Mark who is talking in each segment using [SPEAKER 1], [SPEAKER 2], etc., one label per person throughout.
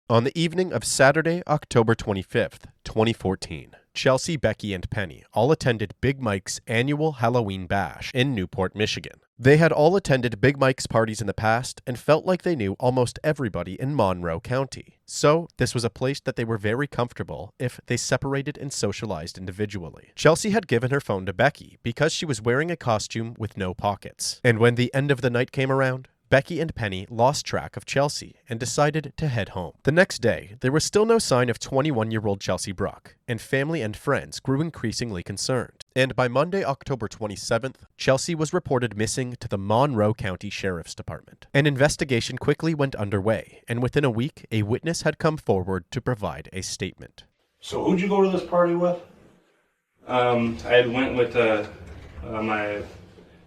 [SPEAKER 1] On the evening of Saturday, October 25th, 2014, Chelsea, Becky, and Penny all attended Big Mike's annual Halloween bash in Newport, Michigan. They had all attended Big Mike's parties in the past and felt like they knew almost everybody in Monroe County. So, this was a place that they were very comfortable if they separated and socialized individually. Chelsea had given her phone to Becky because she was wearing a costume with no pockets. And when the end of the night came around, Becky and Penny lost track of Chelsea and decided to head home. The next day, there was still no sign of 21-year-old Chelsea Bruck, and family and friends grew increasingly concerned. And by Monday, October 27th, Chelsea was reported missing to the Monroe County Sheriff's Department. An investigation quickly went underway, and within a week, a witness had come forward to provide a statement.
[SPEAKER 2] So who'd you go to this party with?
[SPEAKER 3] I went with my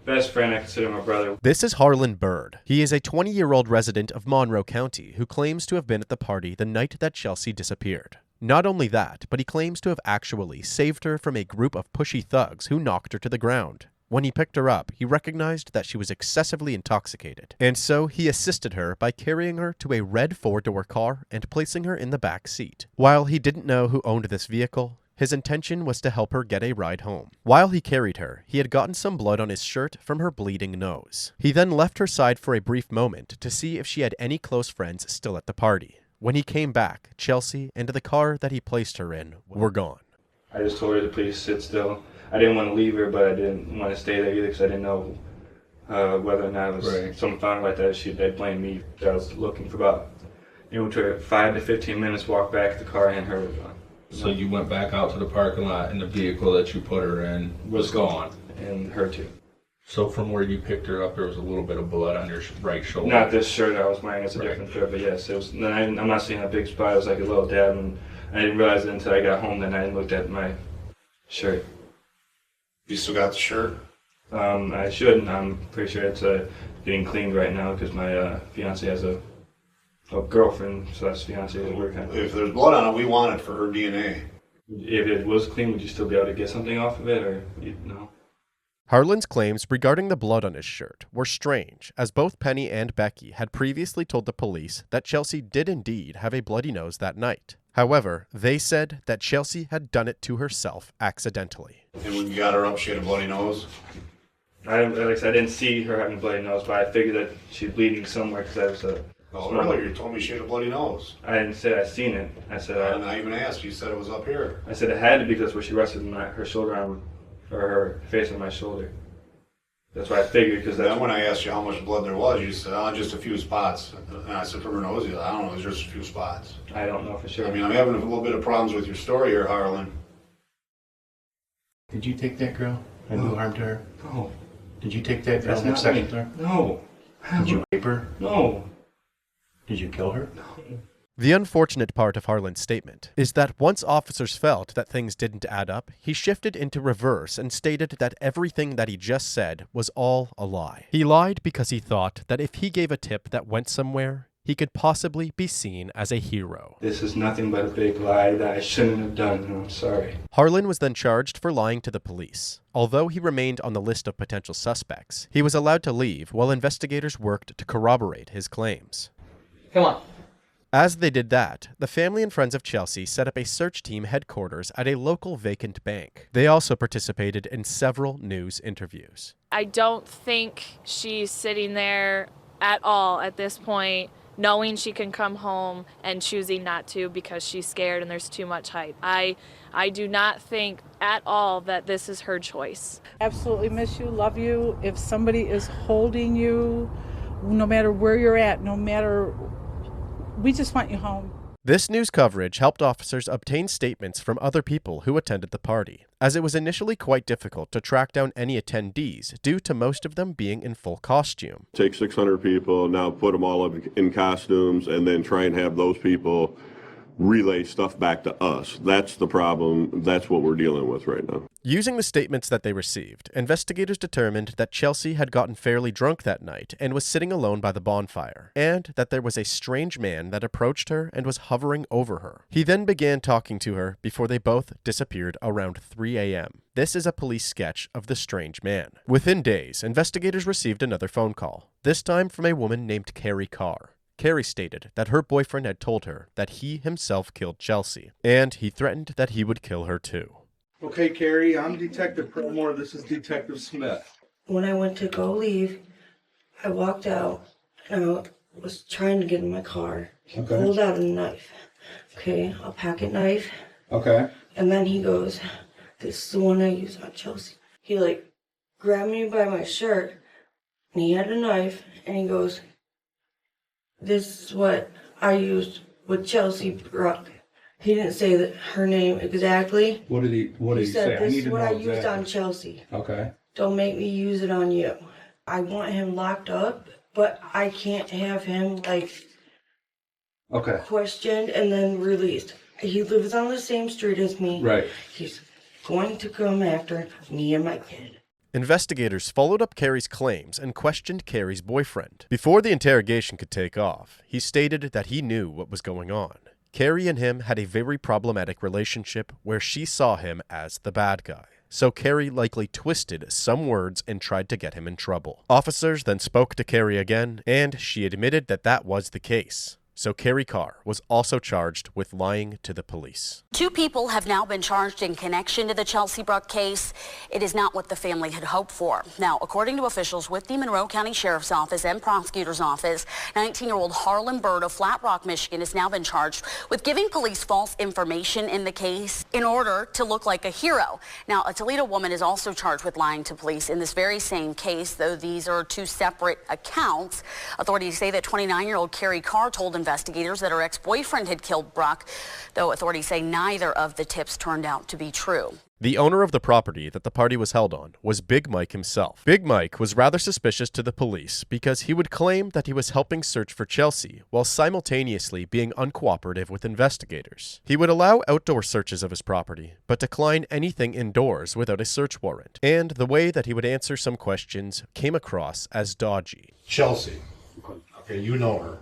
[SPEAKER 3] best friend. I consider my brother.
[SPEAKER 1] This is Harlan Bird. He is a 20-year-old resident of Monroe County who claims to have been at the party the night that Chelsea disappeared. Not only that, but he claims to have actually saved her from a group of pushy thugs who knocked her to the ground. When he picked her up, he recognized that she was excessively intoxicated, and so he assisted her by carrying her to a red four-door car and placing her in the back seat. While he didn't know who owned this vehicle, his intention was to help her get a ride home. While he carried her, he had gotten some blood on his shirt from her bleeding nose. He then left her side for a brief moment to see if she had any close friends still at the party. When he came back, Chelsea and the car that he placed her in were gone.
[SPEAKER 3] I just told her to please sit still. I didn't want to leave her, but I didn't want to stay there either because I didn't know whether or not it was someone found her like that. They'd blame me. I was looking for about 5 to 15 minutes, walk back to the car, and her was gone.
[SPEAKER 4] So you went back out to the parking lot and the vehicle that you put her in was gone?
[SPEAKER 3] And her too.
[SPEAKER 4] So from where you picked her up, there was a little bit of blood on your right shoulder?
[SPEAKER 3] Not this shirt I was wearing, it's a different shirt, but yes, it was. I'm not seeing a big spot, it was like a little dab, and I didn't realize it until I got home that night and looked at my shirt.
[SPEAKER 2] You still got the shirt?
[SPEAKER 3] I shouldn't. I'm pretty sure it's getting cleaned right now because my fiance has a girlfriend, so that's fiance.
[SPEAKER 2] If there's blood on it, we want it for her DNA.
[SPEAKER 3] If it was clean, would you still be able to get something off of it, or no?
[SPEAKER 1] Harlan's claims regarding the blood on his shirt were strange, as both Penny and Becky had previously told the police that Chelsea did indeed have a bloody nose that night. However, they said that Chelsea had done it to herself accidentally.
[SPEAKER 2] And when you got her up, she had a bloody nose?
[SPEAKER 3] I didn't see her having a bloody nose, but I figured that she's bleeding somewhere because I was a...
[SPEAKER 2] Oh, earlier you told me she had a bloody nose.
[SPEAKER 3] I didn't say I seen it. I said
[SPEAKER 2] I even asked. You said it was up here.
[SPEAKER 3] I said it had to be because where she rested her shoulder on, or her face on my shoulder. That's what I figured. Because
[SPEAKER 2] then when I asked you how much blood there was, you said, "Oh, just a few spots." And I said, "From her nose." I don't know. It was just a few spots.
[SPEAKER 3] I don't know for sure.
[SPEAKER 2] I mean, I'm having a little bit of problems with your story here, Harlan.
[SPEAKER 5] Did you take that girl and do harm to her?
[SPEAKER 3] No.
[SPEAKER 5] Did you take that girl and have sex with her?
[SPEAKER 3] No.
[SPEAKER 5] Did you rape her?
[SPEAKER 3] No.
[SPEAKER 5] Did you kill her?
[SPEAKER 3] No.
[SPEAKER 1] The unfortunate part of Harlan's statement is that once officers felt that things didn't add up, he shifted into reverse and stated that everything that he just said was all a lie. He lied because he thought that if he gave a tip that went somewhere, he could possibly be seen as a hero.
[SPEAKER 3] This is nothing but a big lie that I shouldn't have done, and I'm sorry.
[SPEAKER 1] Harlan was then charged for lying to the police. Although he remained on the list of potential suspects, he was allowed to leave while investigators worked to corroborate his claims.
[SPEAKER 6] Come on.
[SPEAKER 1] As they did that, the family and friends of Chelsea set up a search team headquarters at a local vacant bank. They also participated in several news interviews.
[SPEAKER 7] I don't think she's sitting there at all at this point, knowing she can come home and choosing not to because she's scared and there's too much hype. I do not think at all that this is her choice.
[SPEAKER 8] Absolutely miss you, love you. If somebody is holding you, no matter where you're at, we just want you home.
[SPEAKER 1] This news coverage helped officers obtain statements from other people who attended the party, as it was initially quite difficult to track down any attendees due to most of them being in full costume.
[SPEAKER 9] Take 600 people, now put them all up in costumes, and then try and have those people relay stuff back to us. That's the problem. That's what we're dealing with right now.
[SPEAKER 1] Using the statements that they received, investigators determined that Chelsea had gotten fairly drunk that night and was sitting alone by the bonfire, and that there was a strange man that approached her and was hovering over her. He then began talking to her before they both disappeared around 3 a.m. This is a police sketch of the strange man. Within days, investigators received another phone call, this time from a woman named Carrie Carr. Carrie stated that her boyfriend had told her that he himself killed Chelsea, and he threatened that he would kill her too.
[SPEAKER 6] Okay, Carrie, I'm Detective Perlmore. This is Detective Smith.
[SPEAKER 10] When I went to go leave, I walked out and I was trying to get in my car. He pulled out a knife. Okay, a pocket knife.
[SPEAKER 6] Okay.
[SPEAKER 10] And then he goes, "This is the one I used on Chelsea." He grabbed me by my shirt and he had a knife and he goes, "This is what I used with Chelsea Bruck." He didn't say that her name exactly.
[SPEAKER 6] What did he say?
[SPEAKER 10] He said, "This
[SPEAKER 6] I need
[SPEAKER 10] is
[SPEAKER 6] to
[SPEAKER 10] what
[SPEAKER 6] know
[SPEAKER 10] I used
[SPEAKER 6] exactly.
[SPEAKER 10] on Chelsea.
[SPEAKER 6] Okay.
[SPEAKER 10] Don't make me use it on you." I want him locked up, but I can't have him
[SPEAKER 6] Okay.
[SPEAKER 10] questioned and then released. He lives on the same street as me.
[SPEAKER 6] Right.
[SPEAKER 10] He's going to come after me and my kid.
[SPEAKER 1] Investigators followed up Carrie's claims and questioned Carrie's boyfriend. Before the interrogation could take off, he stated that he knew what was going on. Carrie and him had a very problematic relationship where she saw him as the bad guy. So Carrie likely twisted some words and tried to get him in trouble. Officers then spoke to Carrie again, and she admitted that that was the case. So Carrie Carr was also charged with lying to the police.
[SPEAKER 11] 2 people have now been charged in connection to the Chelsea Bruck case. It is not what the family had hoped for. Now, according to officials with the Monroe County Sheriff's Office and Prosecutor's Office, 19-year-old Harlan Bird of Flat Rock, Michigan, has now been charged with giving police false information in the case in order to look like a hero. Now, a Toledo woman is also charged with lying to police in this very same case, though these are 2 separate accounts. Authorities say that 29-year-old Carrie Carr told investigators that her ex-boyfriend had killed Bruck, though authorities say neither of the tips turned out to be true.
[SPEAKER 1] The owner of the property that the party was held on was Big Mike himself. Big Mike was rather suspicious to the police because he would claim that he was helping search for Chelsea while simultaneously being uncooperative with investigators. He would allow outdoor searches of his property, but decline anything indoors without a search warrant, and the way that he would answer some questions came across as dodgy.
[SPEAKER 2] Chelsea. Okay, you know her.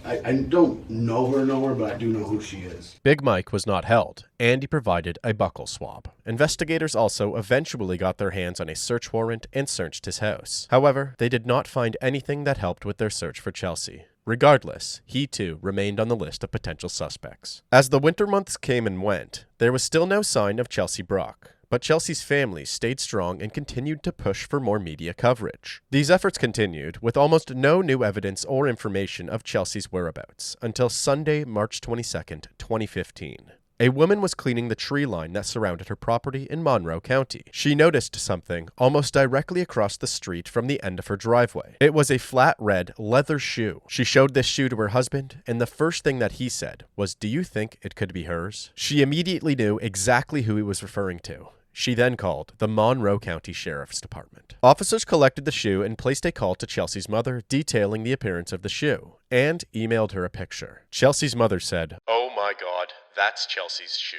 [SPEAKER 12] I don't know her, but I do know who she is.
[SPEAKER 1] Big Mike was not held, and he provided a buccal swab. Investigators also eventually got their hands on a search warrant and searched his house. However, they did not find anything that helped with their search for Chelsea. Regardless, he too remained on the list of potential suspects. As the winter months came and went, there was still no sign of Chelsea Bruck. But Chelsea's family stayed strong and continued to push for more media coverage. These efforts continued with almost no new evidence or information of Chelsea's whereabouts until Sunday, March 22nd, 2015. A woman was cleaning the tree line that surrounded her property in Monroe County. She noticed something almost directly across the street from the end of her driveway. It was a flat red leather shoe. She showed this shoe to her husband, and the first thing that he said was, "Do you think it could be hers?" She immediately knew exactly who he was referring to. She then called the Monroe County Sheriff's Department. Officers collected the shoe and placed a call to Chelsea's mother detailing the appearance of the shoe, and emailed her a picture. Chelsea's mother said, "Oh my God, that's Chelsea's shoe."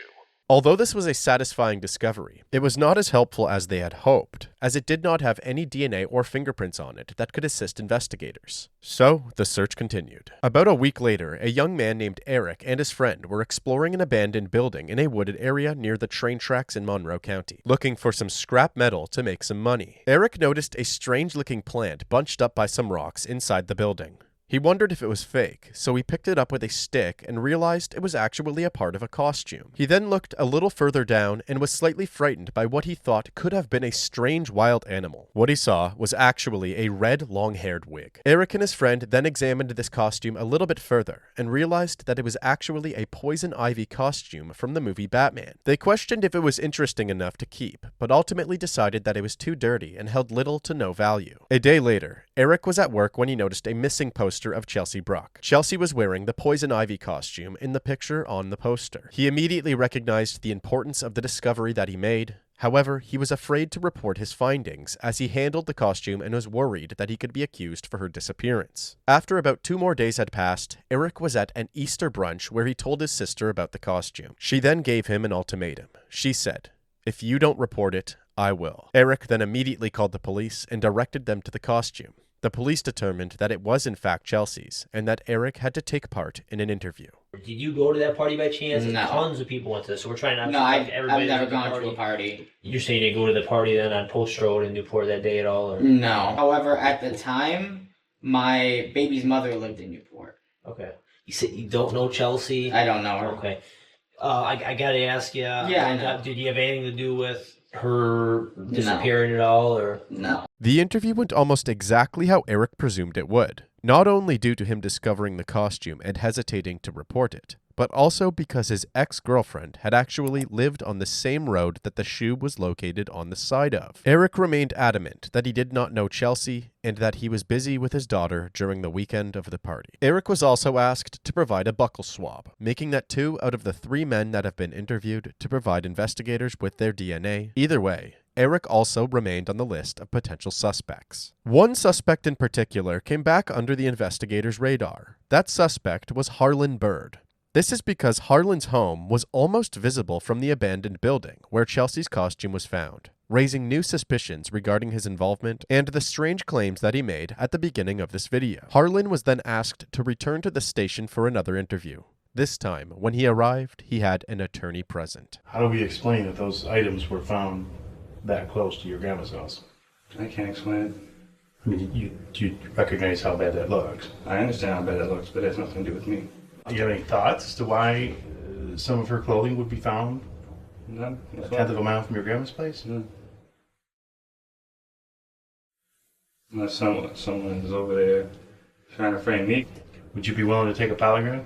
[SPEAKER 1] Although this was a satisfying discovery, it was not as helpful as they had hoped, as it did not have any DNA or fingerprints on it that could assist investigators. So, the search continued. About a week later, a young man named Eric and his friend were exploring an abandoned building in a wooded area near the train tracks in Monroe County, looking for some scrap metal to make some money. Eric noticed a strange-looking plant bunched up by some rocks inside the building. He wondered if it was fake, so he picked it up with a stick and realized it was actually a part of a costume. He then looked a little further down and was slightly frightened by what he thought could have been a strange wild animal. What he saw was actually a red long-haired wig. Eric and his friend then examined this costume a little bit further and realized that it was actually a poison ivy costume from the movie Batman. They questioned if it was interesting enough to keep, but ultimately decided that it was too dirty and held little to no value. A day later, Eric was at work when he noticed a missing poster of Chelsea Bruck. Chelsea was wearing the poison ivy costume in the picture on the poster. He immediately recognized the importance of the discovery that he made. However, he was afraid to report his findings as he handled the costume and was worried that he could be accused for her disappearance. After about 2 more days had passed, Eric was at an Easter brunch where he told his sister about the costume. She then gave him an ultimatum. She said, "If you don't report it, I will." Eric then immediately called the police and directed them to the costume. The police determined that it was in fact Chelsea's, and that Eric had to take part in an interview.
[SPEAKER 13] Did you go to that party by chance?
[SPEAKER 14] No.
[SPEAKER 13] Tons of people went to this, so we're trying not to...
[SPEAKER 14] No,
[SPEAKER 13] everybody
[SPEAKER 14] I've never
[SPEAKER 13] to
[SPEAKER 14] gone
[SPEAKER 13] party.
[SPEAKER 14] to a party.
[SPEAKER 13] You're saying you didn't go to the party then on Post Road in Newport that day at all? Or?
[SPEAKER 14] No. However, at the time, my baby's mother lived in Newport.
[SPEAKER 13] Okay. You said you don't know Chelsea?
[SPEAKER 14] I don't know her.
[SPEAKER 13] Okay. I gotta ask you.
[SPEAKER 14] Yeah, I know.
[SPEAKER 13] Did you have anything to do with her disappearing at all, or
[SPEAKER 14] no?
[SPEAKER 1] The interview went almost exactly how Eric presumed it would, not only due to him discovering the costume and hesitating to report it, but also because his ex-girlfriend had actually lived on the same road that the shoe was located on the side of. Eric remained adamant that he did not know Chelsea and that he was busy with his daughter during the weekend of the party. Eric was also asked to provide a buckle swab, making that 2 out of the 3 men that have been interviewed to provide investigators with their DNA. Either way, Eric also remained on the list of potential suspects. One suspect in particular came back under the investigators' radar. That suspect was Harlan Bird. This is because Harlan's home was almost visible from the abandoned building where Chelsea's costume was found, raising new suspicions regarding his involvement and the strange claims that he made at the beginning of this video. Harlan was then asked to return to the station for another interview. This time, when he arrived, he had an attorney present.
[SPEAKER 5] How do we explain that those items were found that close to your grandma's house?
[SPEAKER 3] I can't explain it.
[SPEAKER 5] I mean, you recognize how bad that looks.
[SPEAKER 3] I understand how bad it looks, but it has nothing to do with me.
[SPEAKER 5] Do you have any thoughts as to why some of her clothing would be found
[SPEAKER 3] No.
[SPEAKER 5] a tenth of a mile from your grandma's place?
[SPEAKER 3] No. Unless someone is over there trying to frame me.
[SPEAKER 5] Would you be willing to take a polygraph?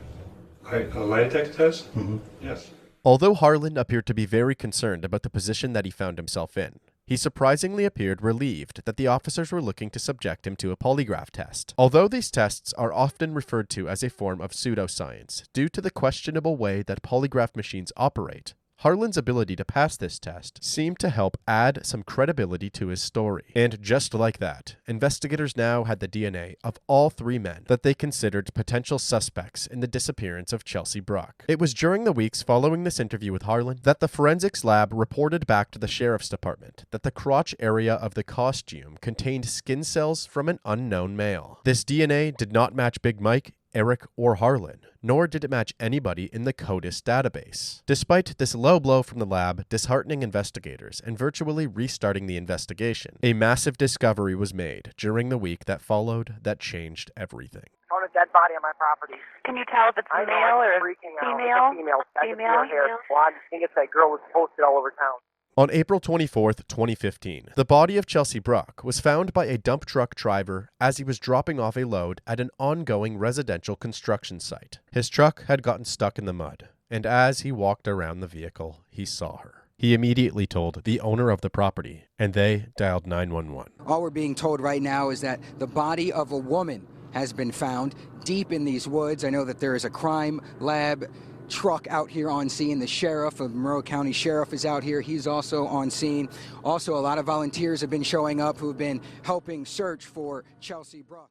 [SPEAKER 3] A lie detector test?
[SPEAKER 5] Mm-hmm.
[SPEAKER 3] Yes.
[SPEAKER 1] Although Harlan appeared to be very concerned about the position that he found himself in, he surprisingly appeared relieved that the officers were looking to subject him to a polygraph test. Although these tests are often referred to as a form of pseudoscience due to the questionable way that polygraph machines operate, Harlan's ability to pass this test seemed to help add some credibility to his story. And just like that, investigators now had the DNA of all 3 men that they considered potential suspects in the disappearance of Chelsea Bruck. It was during the weeks following this interview with Harlan that the forensics lab reported back to the sheriff's department that the crotch area of the costume contained skin cells from an unknown male. This DNA did not match Big Mike, Eric, or Harlan, nor did it match anybody in the CODIS database. Despite this low blow from the lab disheartening investigators and virtually restarting the investigation, a massive discovery was made during the week that followed that changed everything.
[SPEAKER 15] Found a dead body on my property.
[SPEAKER 16] Can you tell if it's male or female?
[SPEAKER 15] Female. I can see her hair. Well, I just think it's that girl was posted all over town.
[SPEAKER 1] On April 24th, 2015, the body of Chelsea Bruck was found by a dump truck driver as he was dropping off a load at an ongoing residential construction site. His truck had gotten stuck in the mud, and as he walked around the vehicle, he saw her. He immediately told the owner of the property, and they dialed 911.
[SPEAKER 17] All we're being told right now is that the body of a woman has been found deep in these woods. I know that there is a crime lab truck out here on scene. The sheriff of Monroe County Sheriff is out here. He's also on scene. Also, a lot of volunteers have been showing up who've been helping search for Chelsea Bruck.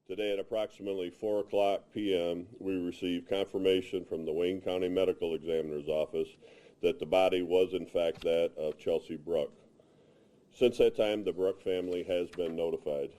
[SPEAKER 9] Today at approximately 4:00 p.m., we received confirmation from the Wayne County Medical Examiner's Office that the body was in fact that of Chelsea Bruck. Since that time, the Bruck family has been notified.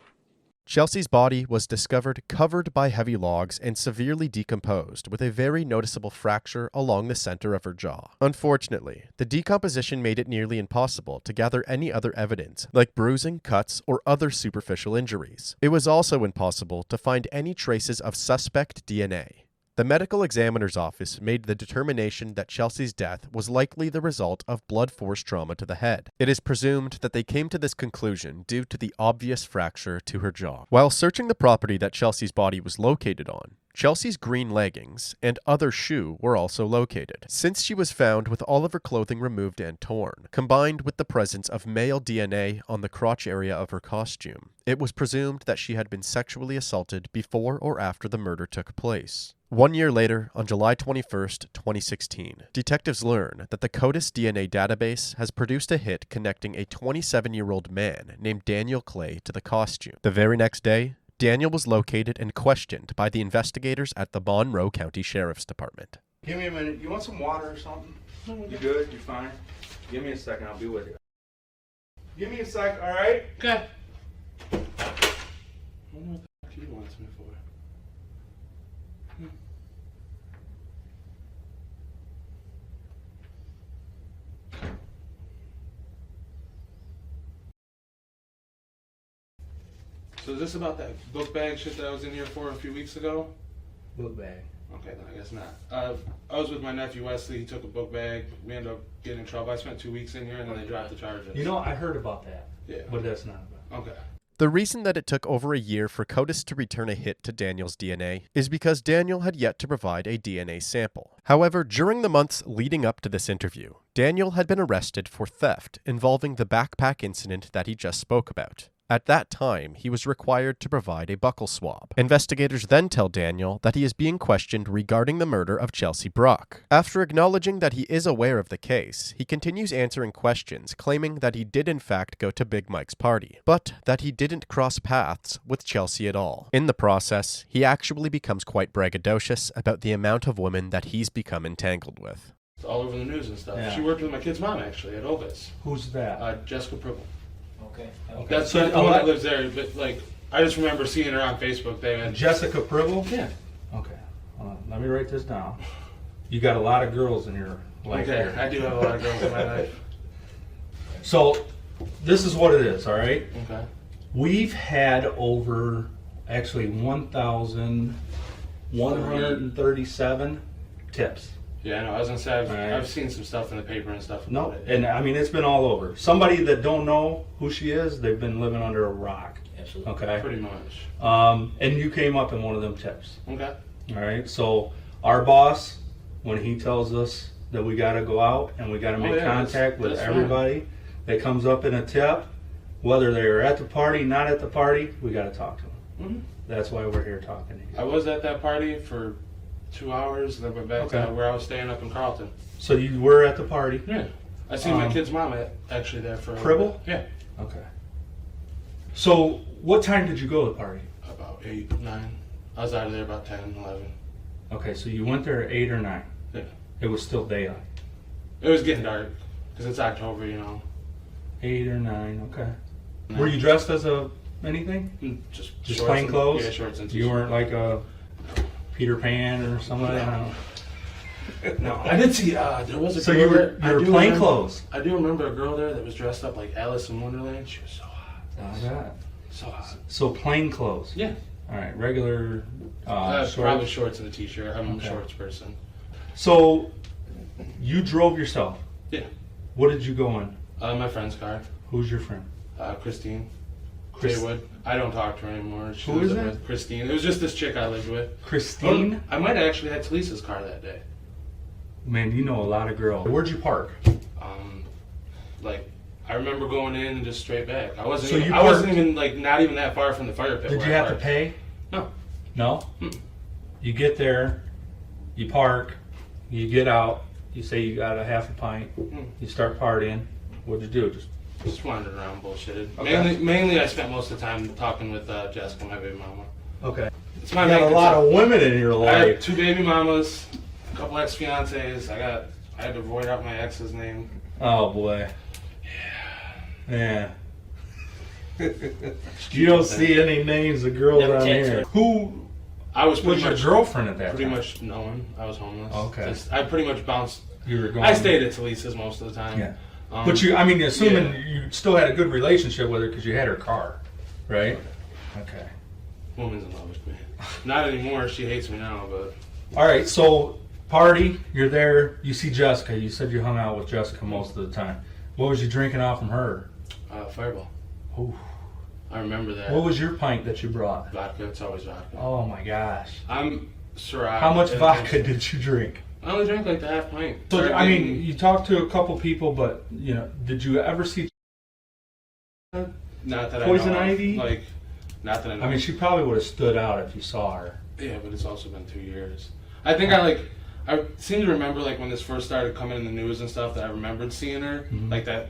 [SPEAKER 1] Chelsea's body was discovered covered by heavy logs and severely decomposed with a very noticeable fracture along the center of her jaw. Unfortunately, the decomposition made it nearly impossible to gather any other evidence, like bruising, cuts, or other superficial injuries. It was also impossible to find any traces of suspect DNA. The medical examiner's office made the determination that Chelsea's death was likely the result of blunt force trauma to the head. It is presumed that they came to this conclusion due to the obvious fracture to her jaw. While searching the property that Chelsea's body was located on, Chelsea's green leggings and other shoe were also located. Since she was found with all of her clothing removed and torn, combined with the presence of male DNA on the crotch area of her costume, it was presumed that she had been sexually assaulted before or after the murder took place. 1 year later, on July 21st, 2016, detectives learn that the CODIS DNA database has produced a hit connecting a 27-year-old man named Daniel Clay to the costume. The very next day, Daniel was located and questioned by the investigators at the Monroe County Sheriff's Department.
[SPEAKER 6] Give me a minute. You want some water or something?
[SPEAKER 3] You good? You fine? Give me a second. I'll be with you.
[SPEAKER 6] Give me a sec, all right?
[SPEAKER 5] Okay. I wonder what the fuck she wants me for.
[SPEAKER 6] So is this about that book bag shit that I was in here for a few weeks ago?
[SPEAKER 5] Book bag.
[SPEAKER 6] Okay, then I guess not. I was with my nephew Wesley. He took a book bag. We ended up getting in trouble. I spent 2 weeks in here, and then they dropped the charges.
[SPEAKER 5] You know, I heard about that.
[SPEAKER 6] Yeah.
[SPEAKER 5] But that's not about.
[SPEAKER 6] Okay.
[SPEAKER 1] The reason that it took over a year for CODIS to return a hit to Daniel's DNA is because Daniel had yet to provide a DNA sample. However, during the months leading up to this interview, Daniel had been arrested for theft involving the backpack incident that he just spoke about. At that time, he was required to provide a buccal swab. Investigators then tell Daniel that he is being questioned regarding the murder of Chelsea Bruck. After acknowledging that he is aware of the case, he continues answering questions, claiming that he did in fact go to Big Mike's party, but that he didn't cross paths with Chelsea at all. In the process, he actually becomes quite braggadocious about the amount of women that he's become entangled with.
[SPEAKER 6] It's all over the news and stuff.
[SPEAKER 5] Yeah.
[SPEAKER 6] She worked with my kid's mom, actually, at Ovis.
[SPEAKER 5] Who's that?
[SPEAKER 6] Jessica Pribble.
[SPEAKER 13] Okay.
[SPEAKER 6] That's the one that lives there, but like, I just remember seeing her on Facebook.
[SPEAKER 5] Jessica Pribble?
[SPEAKER 6] Yeah.
[SPEAKER 5] Okay. Let me write this down. You got a lot of girls in your life.
[SPEAKER 6] Okay, I do have a lot of girls in my life.
[SPEAKER 5] So, this is what it is, all right?
[SPEAKER 6] Okay.
[SPEAKER 5] We've had over, actually, 1,137 tips.
[SPEAKER 6] Yeah, I know. I was gonna say I've seen some stuff in the paper and stuff.
[SPEAKER 5] No, and I mean it's been all over. Somebody that don't know who she is, they've been living under a rock.
[SPEAKER 13] Absolutely.
[SPEAKER 5] Okay.
[SPEAKER 6] Pretty much.
[SPEAKER 5] And you came up in one of them tips.
[SPEAKER 6] Okay.
[SPEAKER 5] All right. So our boss, when he tells us that we got to go out and we got to make contact with everybody that comes up in a tip, whether they're at the party, not at the party, we got to talk to them.
[SPEAKER 6] Mm-hmm.
[SPEAKER 5] That's why we're here talking to you.
[SPEAKER 6] I was at that party for 2 hours, and then went back to where I was staying up in Carlton.
[SPEAKER 5] So you were at the party?
[SPEAKER 6] Yeah. I seen my kid's mom actually there for
[SPEAKER 5] Pribble?
[SPEAKER 6] Yeah.
[SPEAKER 5] Okay. So what time did you go to the party?
[SPEAKER 6] About 8, 9. I was out of there about 10, 11.
[SPEAKER 5] Okay, so you went there at 8 or 9?
[SPEAKER 6] Yeah.
[SPEAKER 5] It was still daylight?
[SPEAKER 6] It was getting dark, because it's October, you know.
[SPEAKER 5] 8 or 9, okay. Were you dressed as anything?
[SPEAKER 6] Just
[SPEAKER 5] plain clothes?
[SPEAKER 6] Yeah, shorts and t-shirt.
[SPEAKER 5] You weren't like a Peter Pan or something?
[SPEAKER 6] No, I did see, there was a
[SPEAKER 5] so
[SPEAKER 6] girl
[SPEAKER 5] you were plain clothes?
[SPEAKER 6] I do remember a girl there that was dressed up like Alice in Wonderland. She was so hot. So hot.
[SPEAKER 5] So plain clothes?
[SPEAKER 6] Yeah.
[SPEAKER 5] All right, regular shorts?
[SPEAKER 6] Probably shorts and a t-shirt. I'm a shorts person.
[SPEAKER 5] So you drove yourself?
[SPEAKER 6] Yeah.
[SPEAKER 5] What did you go in?
[SPEAKER 6] My friend's car.
[SPEAKER 5] Who's your friend?
[SPEAKER 6] Christine. Jaywood. I don't talk to her anymore.
[SPEAKER 5] Who is that?
[SPEAKER 6] Christine. It was just this chick I lived with.
[SPEAKER 5] Christine?
[SPEAKER 6] I might have actually had Talisa's car that day.
[SPEAKER 5] Man, you know a lot of girls. Where'd you park?
[SPEAKER 6] Like, I remember going in and just straight back. I wasn't.
[SPEAKER 5] So
[SPEAKER 6] even, I wasn't even like not even that far from the fire pit.
[SPEAKER 5] Did you have to pay?
[SPEAKER 6] No.
[SPEAKER 5] No. You get there, you park, you get out. You say you got a half a pint. You start partying. What'd you do?
[SPEAKER 6] Just wandered around, bullshitted. Okay. Mainly, I spent most of the time talking with Jessica, my baby mama.
[SPEAKER 5] Okay.
[SPEAKER 6] It's my
[SPEAKER 5] you got a lot of women in your life.
[SPEAKER 6] I had 2 baby mamas, a couple ex-fiancés. I had to void out my ex's name.
[SPEAKER 5] Oh boy. Yeah. You don't see any names of girls around here. Who
[SPEAKER 6] was
[SPEAKER 5] your girlfriend at that
[SPEAKER 6] pretty
[SPEAKER 5] time?
[SPEAKER 6] much no one. I was homeless.
[SPEAKER 5] Okay.
[SPEAKER 6] I pretty much bounced.
[SPEAKER 5] You were going.
[SPEAKER 6] I stayed at Talisa's most of the time.
[SPEAKER 5] Yeah. But you, I mean, assuming you still had a good relationship with her because you had her car, right? Okay.
[SPEAKER 6] Woman's in love with me. Not anymore. She hates me now, but.
[SPEAKER 5] All right. So party, you're there. You see Jessica. You said you hung out with Jessica most of the time. What was you drinking off from her?
[SPEAKER 6] Fireball.
[SPEAKER 5] Ooh.
[SPEAKER 6] I remember that.
[SPEAKER 5] What was your pint that you brought?
[SPEAKER 6] Vodka. It's always vodka.
[SPEAKER 5] Oh my gosh.
[SPEAKER 6] I'm Syrah.
[SPEAKER 5] How much vodka did you drink?
[SPEAKER 6] I only drank like the half pint.
[SPEAKER 5] So I mean, you talked to a couple people, but you know, did you ever see?
[SPEAKER 6] Not that
[SPEAKER 5] Poison
[SPEAKER 6] I know
[SPEAKER 5] Ivy?
[SPEAKER 6] of. Like, not that I know.
[SPEAKER 5] I mean, she probably would have stood out if you saw her.
[SPEAKER 6] Yeah, but it's also been 2 years. I think I seem to remember like when this first started coming in the news and stuff that I remembered seeing her, like the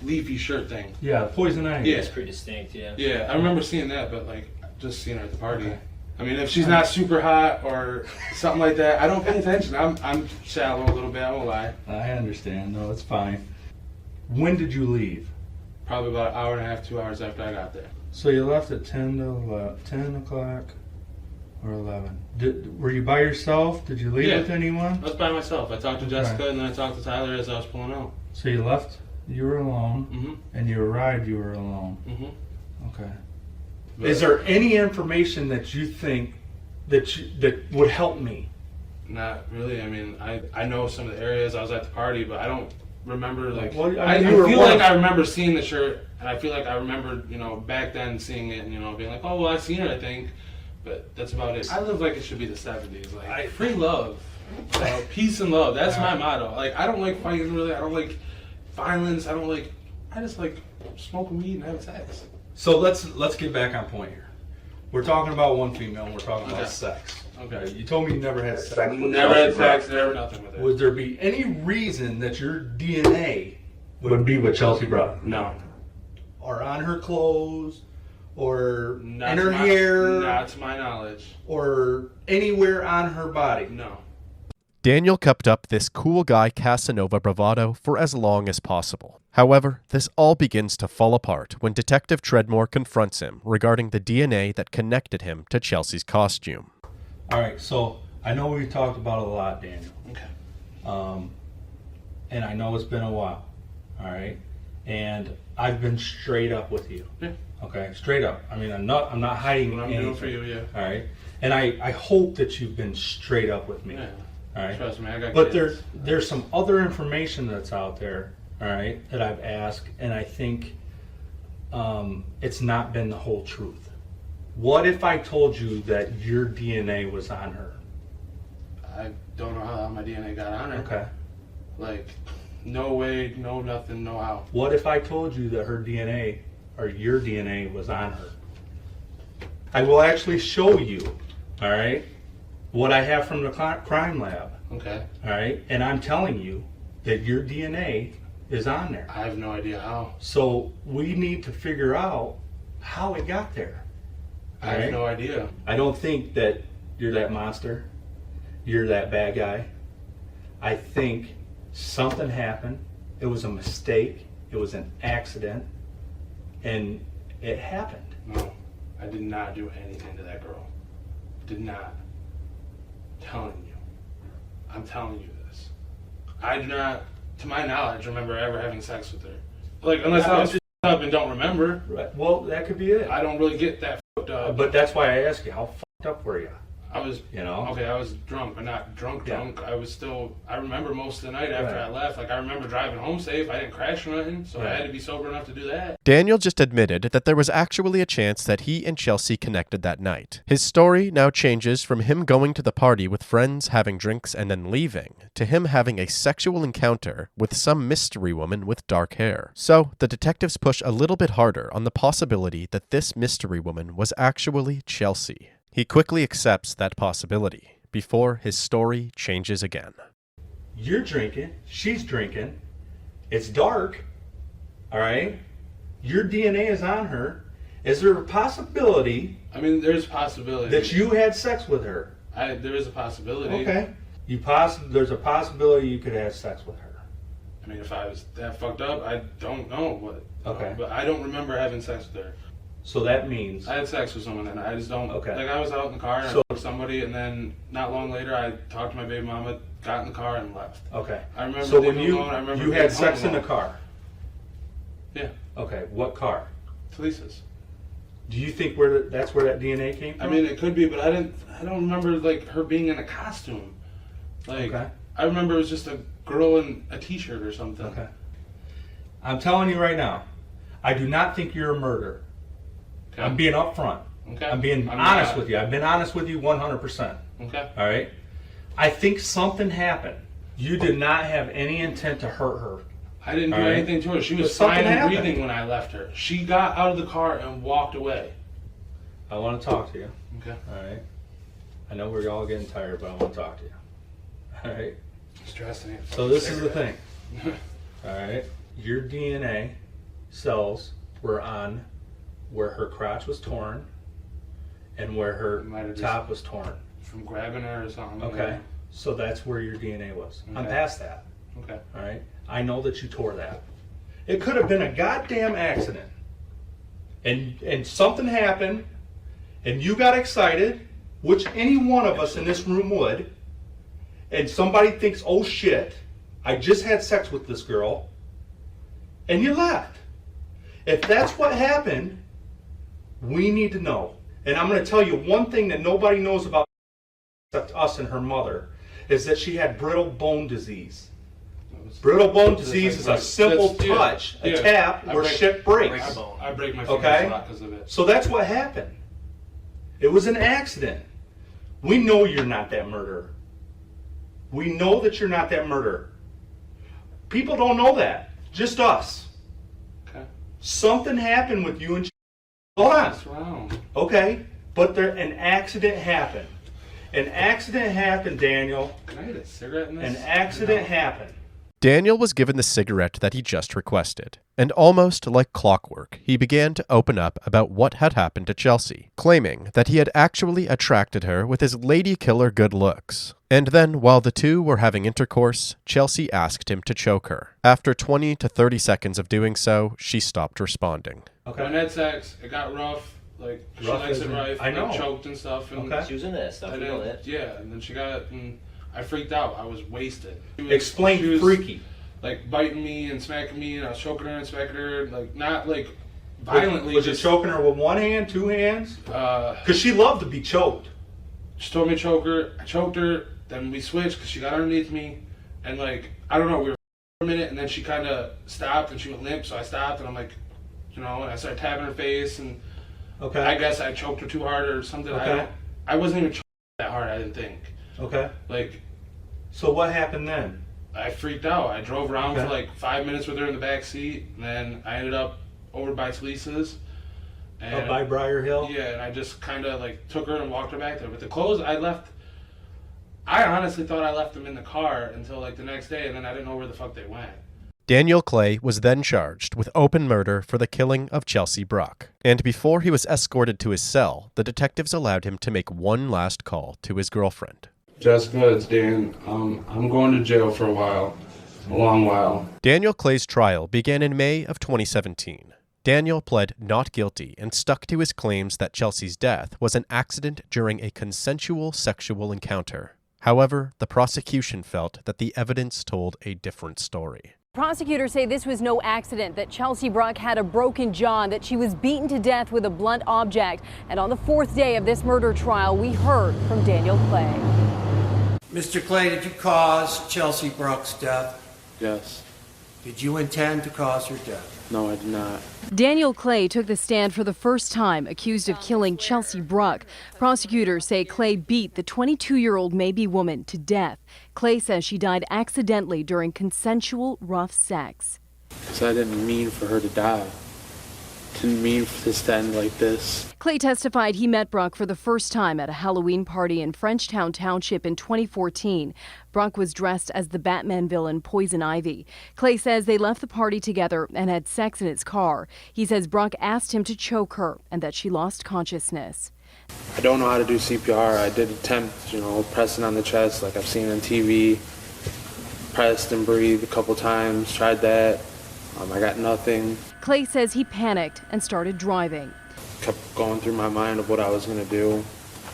[SPEAKER 6] leafy shirt thing.
[SPEAKER 5] Yeah, Poison Ivy.
[SPEAKER 6] Yeah,
[SPEAKER 13] it's pretty distinct. Yeah.
[SPEAKER 6] Yeah, I remember seeing that, but like just seeing her at the party. Okay. I mean, if she's not super hot or something like that, I don't pay attention. I'm shallow a little bit. I won't lie.
[SPEAKER 5] I understand. No, it's fine. When did you leave?
[SPEAKER 6] Probably about an hour and a half, 2 hours after I got there.
[SPEAKER 5] So you left at 10 o'clock or 11. Were you by yourself? Did you leave with anyone?
[SPEAKER 6] I was by myself. I talked to Jessica and then I talked to Tyler as I was pulling out.
[SPEAKER 5] So you left, you were alone, and you arrived, you were alone. Okay.
[SPEAKER 6] But
[SPEAKER 5] is there any information that you think that would help me?
[SPEAKER 6] Not really. I mean, I know some of the areas. I was at the party, but I don't remember like.
[SPEAKER 5] Well,
[SPEAKER 6] I
[SPEAKER 5] you were
[SPEAKER 6] feel
[SPEAKER 5] one
[SPEAKER 6] like
[SPEAKER 5] of-
[SPEAKER 6] I remember seeing the shirt, and I feel like I remember, you know, back then seeing it, and you know, being like, oh well, I've seen it, I think, but that's about it. I live like it should be the 70s, like free love, peace and love. That's my motto. Like I don't like fighting really. I don't like violence. I just like smoking weed and having sex.
[SPEAKER 5] So let's get back on point here. We're talking about one female, and we're talking about sex.
[SPEAKER 6] Okay.
[SPEAKER 5] You told me you never had sex.
[SPEAKER 6] Never had sex, never nothing with it.
[SPEAKER 5] Would there be any reason that your DNA would be with Chelsea Bruck?
[SPEAKER 6] No.
[SPEAKER 5] Or on her clothes, or
[SPEAKER 6] Not
[SPEAKER 5] in
[SPEAKER 6] to
[SPEAKER 5] her
[SPEAKER 6] my-
[SPEAKER 5] hair,
[SPEAKER 6] Not to my knowledge.
[SPEAKER 5] or anywhere on her body?
[SPEAKER 6] No.
[SPEAKER 1] Daniel kept up this cool guy Casanova bravado for as long as possible. However, this all begins to fall apart when Detective Treadmore confronts him regarding the DNA that connected him to Chelsea's costume.
[SPEAKER 5] All right, so I know we talked about it a lot, Daniel.
[SPEAKER 6] Okay.
[SPEAKER 5] And I know it's been a while. All right, and I've been straight up with you.
[SPEAKER 6] Yeah.
[SPEAKER 5] Okay, straight up. I mean, I'm not hiding
[SPEAKER 6] What I'm
[SPEAKER 5] anything.
[SPEAKER 6] doing for you, yeah.
[SPEAKER 5] All right, and I hope that you've been straight up with me.
[SPEAKER 6] Yeah.
[SPEAKER 5] All right.
[SPEAKER 6] Trust me, I got
[SPEAKER 5] But
[SPEAKER 6] kids.
[SPEAKER 5] there's some other information that's out there. All right, that I've asked, and I think it's not been the whole truth. What if I told you that your DNA was on her?
[SPEAKER 6] I don't know how my DNA got on her.
[SPEAKER 5] Okay.
[SPEAKER 6] Like, no way, no nothing, no how.
[SPEAKER 5] What if I told you that her DNA or your DNA was on her? I will actually show you, all right, what I have from the crime lab.
[SPEAKER 6] Okay.
[SPEAKER 5] All right, and I'm telling you that your DNA is on there.
[SPEAKER 6] I have no idea how.
[SPEAKER 5] So we need to figure out how it got there.
[SPEAKER 6] I have no idea.
[SPEAKER 5] I don't think that you're that monster. You're that bad guy. I think something happened. It was a mistake. It was an accident. And it happened.
[SPEAKER 6] No, I did not do anything to that girl. Did not. Telling you. I'm telling you this. I do not, to my knowledge, remember ever having sex with her. Like, unless I was just up and don't remember.
[SPEAKER 5] Right. Well, that could be it.
[SPEAKER 6] I don't really get that fucked up.
[SPEAKER 5] But that's why I ask you, how fucked up were you?
[SPEAKER 6] I was,
[SPEAKER 5] you know?
[SPEAKER 6] Okay, I was drunk, but not drunk. I was still, I remember most of the night after I left. Like, I remember driving home safe. I didn't crash or nothing, so I had to be sober enough to do that.
[SPEAKER 1] Daniel just admitted that there was actually a chance that he and Chelsea connected that night. His story now changes from him going to the party with friends, having drinks, and then leaving, to him having a sexual encounter with some mystery woman with dark hair. So, the detectives push a little bit harder on the possibility that this mystery woman was actually Chelsea. He quickly accepts that possibility before his story changes again.
[SPEAKER 5] You're drinking, she's drinking, it's dark, all right? Your DNA is on her. Is there a possibility?
[SPEAKER 6] I mean, there's a possibility.
[SPEAKER 5] That you had sex with her?
[SPEAKER 6] There is a possibility.
[SPEAKER 5] Okay. There's a possibility you could have sex with her.
[SPEAKER 6] I mean, if I was that fucked up, I don't know what.
[SPEAKER 5] Okay.
[SPEAKER 6] But I don't remember having sex with her.
[SPEAKER 5] So that means...
[SPEAKER 6] I had sex with someone and I just don't...
[SPEAKER 5] Okay.
[SPEAKER 6] Like, I was out in the car and I talked to somebody, and then not long later I talked to my baby mama, got in the car and left.
[SPEAKER 5] Okay.
[SPEAKER 6] I remember
[SPEAKER 5] so when
[SPEAKER 6] leaving alone, I remember
[SPEAKER 5] you
[SPEAKER 6] being
[SPEAKER 5] had
[SPEAKER 6] home
[SPEAKER 5] sex in the
[SPEAKER 6] alone.
[SPEAKER 5] car?
[SPEAKER 6] Yeah.
[SPEAKER 5] Okay, what car?
[SPEAKER 6] Lisa's.
[SPEAKER 5] Do you think that's where that DNA came from?
[SPEAKER 6] I mean, it could be, but I don't remember, like, her being in a costume. Like,
[SPEAKER 5] Okay.
[SPEAKER 6] I remember it was just a girl in a t-shirt or something.
[SPEAKER 5] Okay. I'm telling you right now, I do not think you're a murderer.
[SPEAKER 6] Okay.
[SPEAKER 5] I'm being upfront.
[SPEAKER 6] Okay.
[SPEAKER 5] I'm being honest with you. I've been honest with you 100%.
[SPEAKER 6] Okay.
[SPEAKER 5] All right? I think something happened. You did not have any intent to hurt her.
[SPEAKER 6] I didn't do
[SPEAKER 5] All right?
[SPEAKER 6] anything to her. She was
[SPEAKER 5] But something
[SPEAKER 6] fine and
[SPEAKER 5] happened.
[SPEAKER 6] breathing when I left her. She got out of the car and walked away.
[SPEAKER 5] I want to talk to you.
[SPEAKER 6] Okay.
[SPEAKER 5] All right? I know we're all getting tired, but I want to talk to you. All right?
[SPEAKER 6] Stressing it.
[SPEAKER 5] So this is the thing. All right? Your DNA cells were on where her crotch was torn and where her top was torn.
[SPEAKER 6] From grabbing her or something.
[SPEAKER 5] Okay. So that's where your DNA was. I'm
[SPEAKER 6] Okay.
[SPEAKER 5] past that.
[SPEAKER 6] Okay.
[SPEAKER 5] All right? I know that you tore that. It could have been a goddamn accident. And something happened and you got excited, which any one of us in this room would, and somebody thinks, oh shit, I just had sex with this girl, and you left. If that's what happened, We need to know. And I'm going to tell you one thing that nobody knows about except us and her mother, is that she had brittle bone disease. Brittle bone disease is a simple touch, a tap, where shit breaks.
[SPEAKER 6] I break my fingers a lot because of it.
[SPEAKER 5] So that's what happened. It was an accident. We know you're not that murderer. We know that you're not that murderer. People don't know that. Just us.
[SPEAKER 6] Okay.
[SPEAKER 5] Something happened with you and hold on.
[SPEAKER 6] What's wrong?
[SPEAKER 5] Okay, but an accident happened. An accident happened, Daniel.
[SPEAKER 6] Can I get a cigarette in this?
[SPEAKER 5] An accident happened.
[SPEAKER 1] Daniel was given the cigarette that he just requested, and almost like clockwork, he began to open up about what had happened to Chelsea, claiming that he had actually attracted her with his lady killer good looks. And then, while the two were having intercourse, Chelsea asked him to choke her. After 20 to 30 seconds of doing so, she stopped responding.
[SPEAKER 6] Okay. When I had sex, it got rough. Like, she likes it rough.
[SPEAKER 5] I know.
[SPEAKER 6] Like, choked and stuff. And
[SPEAKER 13] She was into that stuff. You know that.
[SPEAKER 6] Yeah, and then she got it, and I freaked out. I was wasted.
[SPEAKER 5] Explain
[SPEAKER 6] she was,
[SPEAKER 5] freaky.
[SPEAKER 6] Like, biting me and smacking me, and I was choking her and smacking her. Like, not, like, violently.
[SPEAKER 5] Was it choking her with one hand, two hands? Because she loved to be choked.
[SPEAKER 6] She told me to choke her. I choked her. Then we switched because she got underneath me. And, like, I don't know, we were for a minute, and then she kind of stopped, and she went limp, so I stopped, and I'm like, you know, and I started tapping her face, and
[SPEAKER 5] okay.
[SPEAKER 6] I guess I choked her too hard or something.
[SPEAKER 5] Okay.
[SPEAKER 6] I wasn't even choking that hard, I didn't think.
[SPEAKER 5] Okay.
[SPEAKER 6] Like,
[SPEAKER 5] so what happened then?
[SPEAKER 6] I freaked out. I drove around for like 5 minutes with her in the back seat, and then I ended up over by Lisa's.
[SPEAKER 5] Up by Briar Hill?
[SPEAKER 6] Yeah, and I just kind of like took her and walked her back there. But the clothes I left, I honestly thought I left them in the car until like the next day, and then I didn't know where the fuck they went.
[SPEAKER 1] Daniel Clay was then charged with open murder for the killing of Chelsea Bruck. And before he was escorted to his cell, the detectives allowed him to make one last call to his girlfriend.
[SPEAKER 6] Jessica, it's Dan. I'm going to jail for a long while.
[SPEAKER 1] Daniel Clay's trial began in May of 2017. Daniel pled not guilty and stuck to his claims that Chelsea's death was an accident during a consensual sexual encounter. However, the prosecution felt that the evidence told a different story.
[SPEAKER 14] Prosecutors say this was no accident, that Chelsea Bruck had a broken jaw, that she was beaten to death with a blunt object. And on the fourth day of this murder trial, we heard from Daniel Clay.
[SPEAKER 18] Mr. Clay, did you cause Chelsea Bruck's death?
[SPEAKER 6] Yes.
[SPEAKER 18] Did you intend to cause her death?
[SPEAKER 6] No, I did not.
[SPEAKER 14] Daniel Clay took the stand for the first time, accused of killing Chelsea Bruck. Prosecutors say Clay beat the 22-year-old maybe woman to death. Clay says she died accidentally during consensual rough sex.
[SPEAKER 6] Because I didn't mean for her to die. Didn't mean for this to end like this.
[SPEAKER 14] Clay testified he met Bruck for the first time at a Halloween party in Frenchtown Township in 2014. Bruck was dressed as the Batman villain Poison Ivy. Clay says they left the party together and had sex in his car. He says Bruck asked him to choke her and that she lost consciousness.
[SPEAKER 6] I don't know how to do CPR. I did attempt, pressing on the chest like I've seen on TV. Pressed and breathed a couple times, tried that. I got nothing.
[SPEAKER 14] Clay says he panicked and started driving.
[SPEAKER 6] Kept going through my mind of what I was going to do.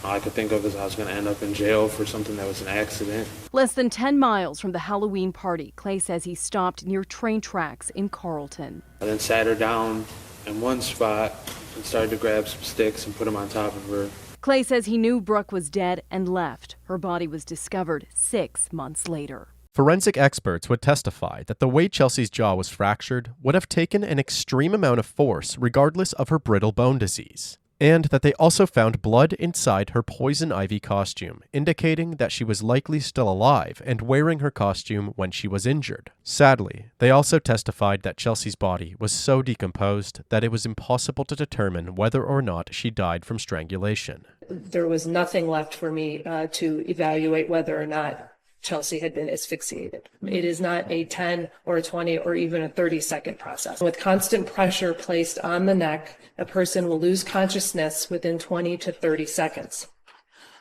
[SPEAKER 6] All I could think of is I was going to end up in jail for something that was an accident.
[SPEAKER 14] Less than 10 miles from the Halloween party, Clay says he stopped near train tracks in Carlton.
[SPEAKER 6] I then sat her down in one spot and started to grab some sticks and put them on top of her.
[SPEAKER 14] Clay says he knew Bruck was dead and left. Her body was discovered 6 months later.
[SPEAKER 1] Forensic experts would testify that the way Chelsea's jaw was fractured would have taken an extreme amount of force regardless of her brittle bone disease, and that they also found blood inside her Poison Ivy costume, indicating that she was likely still alive and wearing her costume when she was injured. Sadly, they also testified that Chelsea's body was so decomposed that it was impossible to determine whether or not she died from strangulation.
[SPEAKER 19] There was nothing left for me to evaluate whether or not Chelsea had been asphyxiated. It is not a 10 or a 20 or even a 30-second process. With constant pressure placed on the neck, a person will lose consciousness within 20 to 30 seconds.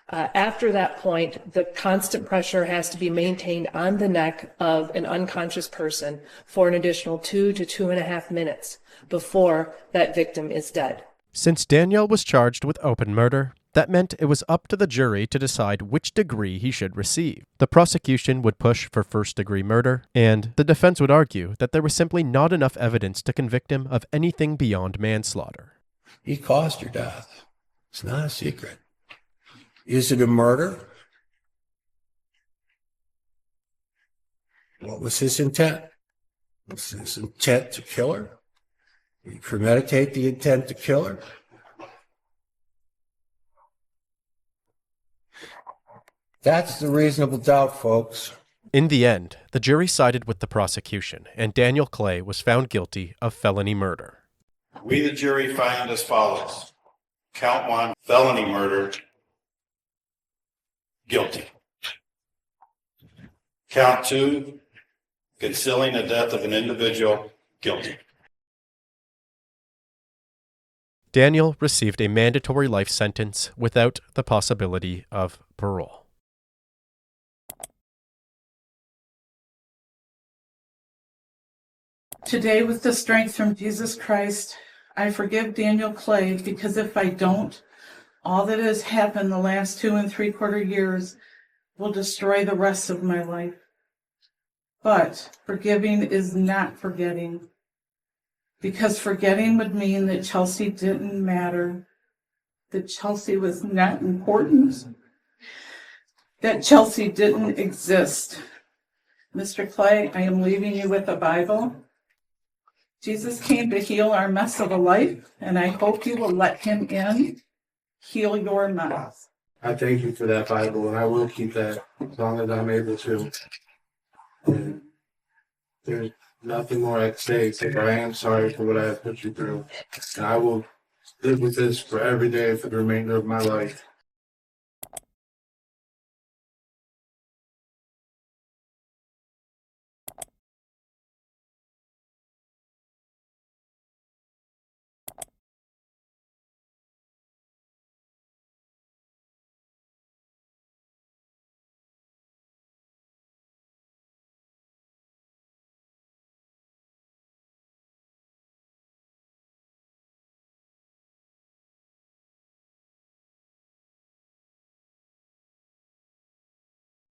[SPEAKER 19] After that point, the constant pressure has to be maintained on the neck of an unconscious person for an additional 2 to 2.5 minutes before that victim is dead.
[SPEAKER 1] Since Daniel was charged with open murder, that meant it was up to the jury to decide which degree he should receive. The prosecution would push for first-degree murder, and the defense would argue that there was simply not enough evidence to convict him of anything beyond manslaughter.
[SPEAKER 18] He caused her death. It's not a secret. Is it a murder? What was his intent? Was his intent to kill her? Did he premeditate the intent to kill her? That's the reasonable doubt, folks.
[SPEAKER 1] In the end, the jury sided with the prosecution, and Daniel Clay was found guilty of felony murder.
[SPEAKER 2] We, the jury, find as follows. Count 1, felony murder, guilty. Count 2, concealing the death of an individual, guilty.
[SPEAKER 1] Daniel received a mandatory life sentence without the possibility of parole.
[SPEAKER 8] Today, with the strength from Jesus Christ, I forgive Daniel Clay, because if I don't, all that has happened the last 2 3/4 years will destroy the rest of my life. But forgiving is not forgetting, because forgetting would mean that Chelsea didn't matter, that Chelsea was not important, that Chelsea didn't exist. Mr. Clay, I am leaving you with a Bible. Jesus came to heal our mess of a life, and I hope you will let him in, heal your mess.
[SPEAKER 12] I thank you for that Bible, and I will keep that as long as I'm able to. And there's nothing more I can say except I am sorry for what I have put you through. And I will live with this for every day for the remainder of my life.